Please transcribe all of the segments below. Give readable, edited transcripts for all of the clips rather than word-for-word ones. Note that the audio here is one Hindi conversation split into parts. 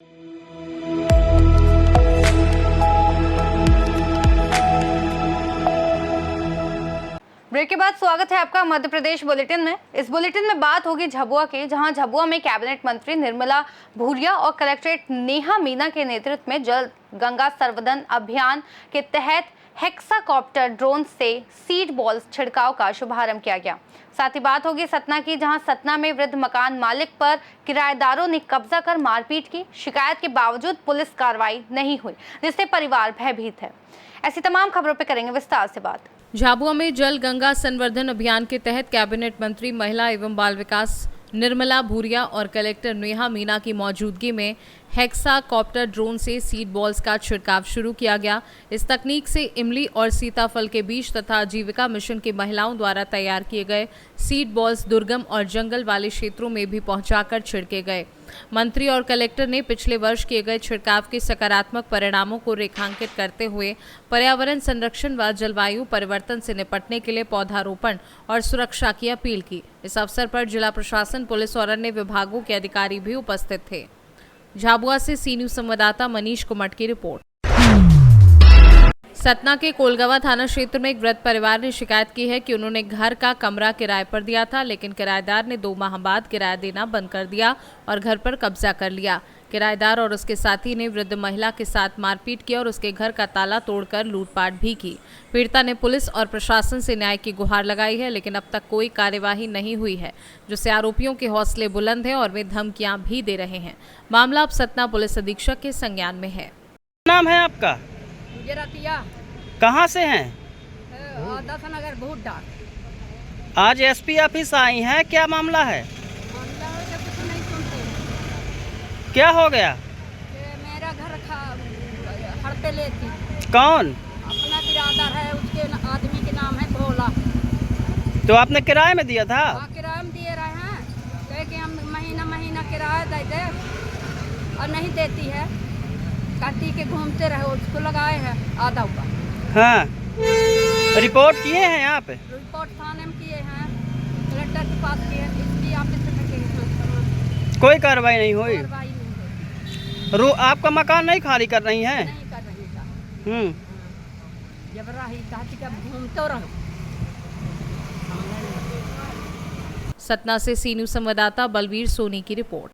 ब्रेक के बाद स्वागत है आपका मध्य प्रदेश बुलेटिन में। इस बुलेटिन में बात होगी झाबुआ की, जहां झाबुआ में कैबिनेट मंत्री निर्मला भूरिया और कलेक्ट्रेट नेहा मीना के नेतृत्व में जल गंगा संवर्धन अभियान के तहत हेक्साकॉप्टर ड्रोन से सीड बॉल छिड़काव का शुभारंभ किया गया। साथ ही बात होगी सतना की, जहां सतना में वृद्ध मकान मालिक पर किराएदारों ने कब्जा कर मारपीट की। शिकायत के बावजूद पुलिस कार्रवाई नहीं हुई, जिससे परिवार भयभीत है। ऐसी तमाम खबरों पर करेंगे विस्तार से बात। झाबुआ में जल गंगा संवर्धन अभियान के तहत कैबिनेट मंत्री महिला एवं बाल विकास निर्मला भूरिया और कलेक्टर नेहा मीना की मौजूदगी में हेक्साकॉप्टर ड्रोन से सीड बॉल्स का छिड़काव शुरू किया गया। इस तकनीक से इमली और सीताफल के बीज तथा आजीविका मिशन की महिलाओं द्वारा तैयार किए गए सीड बॉल्स दुर्गम और जंगल वाले क्षेत्रों में भी पहुंचाकर छिड़के गए। मंत्री और कलेक्टर ने पिछले वर्ष किए गए छिड़काव के सकारात्मक परिणामों को रेखांकित करते हुए पर्यावरण संरक्षण व जलवायु परिवर्तन से निपटने के लिए पौधारोपण और सुरक्षा की अपील की। इस अवसर पर जिला प्रशासन, पुलिस और अन्य विभागों के अधिकारी भी उपस्थित थे। झाबुआ से सी न्यूज संवाददाता मनीष कुमट की रिपोर्ट। सतना के कोलगवा थाना क्षेत्र में एक वृद्ध परिवार ने शिकायत की है कि उन्होंने घर का कमरा किराए पर दिया था, लेकिन किराएदार ने 2 माह बाद किराया देना बंद कर दिया और घर पर कब्जा कर लिया। किराएदार और उसके साथी ने वृद्ध महिला के साथ मारपीट की और उसके घर का ताला तोड़कर लूटपाट भी की। पीड़िता ने पुलिस और प्रशासन से न्याय की गुहार लगाई है, लेकिन अब तक कोई कार्यवाही नहीं हुई है, जिससे आरोपियों के हौसले बुलंद हैं और वे धमकियां भी दे रहे हैं। मामला अब सतना पुलिस अधीक्षक के संज्ञान में है। नाम है आपका? कहाँ से हैं? दशनगर बहुत डाक। आज एसपी ऑफिस आई हैं, क्या मामला है? कुछ नहीं सुनते। क्या हो गया? मेरा घर हड़पे लेती। कौन? अपना किराएदार है, उसके आदमी के नाम है भोला। तो आपने किराए में दिया था? हाँ, किराए में दिए रहे हैं। कहे कि हम महीना किराया दे दे और नहीं देती है। काटी के घूमते रहे, उसको लगाए हैं आधा ऊपर। हाँ, रिपोर्ट किए हैं यहाँ पे? रिपोर्ट थाने में किए हैं, कलेक्टर के पास किए हैं, इसकी ऑफिस में किए। कोई कार्रवाई नहीं हुई? कार्रवाई नहीं हुई। आपका मकान नहीं खाली कर रही हैं? नहीं कर रही था। जब रही कहती कि घूमते रहो। सतना से सी न्यूज संवाददाता बलवीर सोनी की रिपोर्ट।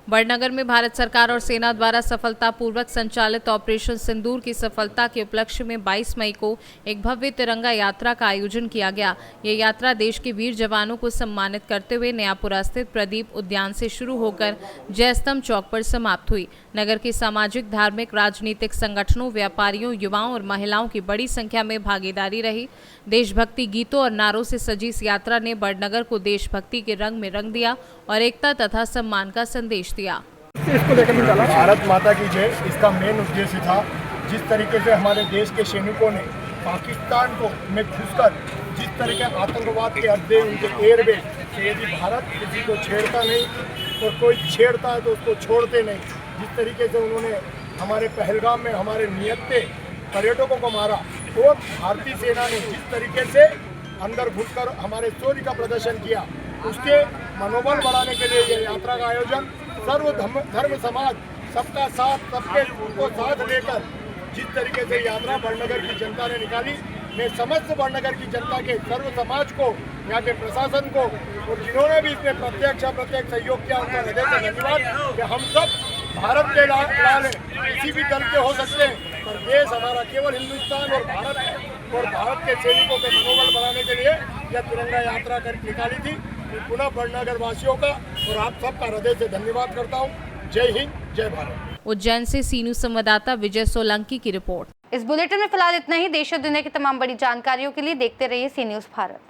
बड़नगर में भारत सरकार और सेना द्वारा सफलतापूर्वक संचालित ऑपरेशन सिंदूर की सफलता के उपलक्ष्य में 22 मई को एक भव्य तिरंगा यात्रा का आयोजन किया गया। ये यात्रा देश के वीर जवानों को सम्मानित करते हुए नयापुरा स्थित प्रदीप उद्यान से शुरू होकर जयस्तंभ चौक पर समाप्त हुई। नगर के सामाजिक, धार्मिक, राजनीतिक संगठनों, व्यापारियों, युवाओं और महिलाओं की बड़ी संख्या में भागीदारी रही। देशभक्ति गीतों और नारों से सजी इस यात्रा ने बड़नगर को देशभक्ति के रंग में रंग दिया और एकता तथा सम्मान का संदेश दिया। इसको लेकर निकाला भारत माता की जय, इसका मेन उद्देश्य था जिस तरीके से हमारे देश के सैनिकों ने पाकिस्तान को में घुसकर जिस तरह के आतंकवाद के अड्डे, उनके एयरबेस से यदि भारत किसी को छेड़ता नहीं और कोई छेड़ता है तो उसको छोड़ते नहीं, जिस तरीके से उन्होंने हमारे पहलगाम में हमारे नियत्ते पर्यटकों को मारा और भारतीय सेना ने जिस तरीके से अंदर घुसकर हमारे शौर्य का प्रदर्शन किया, उसके मनोबल बढ़ाने के लिए ये यात्रा का आयोजन सर्व धर्म समाज सबका साथ, सबके को साथ लेकर जिस तरीके से यात्रा बड़नगर की जनता ने निकाली, मैं समस्त बड़नगर की जनता के सर्व समाज को, यहाँ के प्रशासन को और जिन्होंने भी इसमें प्रत्यक्ष अप्रत्यक्ष सहयोग किया, उनका हृदय से धन्यवाद। कि हम सब भारत के लाल हैं, किसी भी दल के हो सकते हैं, पर देश हमारा केवल हिंदुस्तान और भारत है। और भारत के सैनिकों के मनोबल बढ़ाने के लिए यह तिरंगा यात्रा कर निकाली थी। मैं पुनः बड़नगर वासियों का और आप सबका हृदय से धन्यवाद करता हूँ। जय हिंद, जय भारत। उज्जैन से सी न्यूज संवाददाता विजय सोलंकी की रिपोर्ट। इस बुलेटिन में फिलहाल इतना ही। देश और दुनिया की तमाम बड़ी जानकारियों के लिए देखते रहिए सी न्यूज भारत।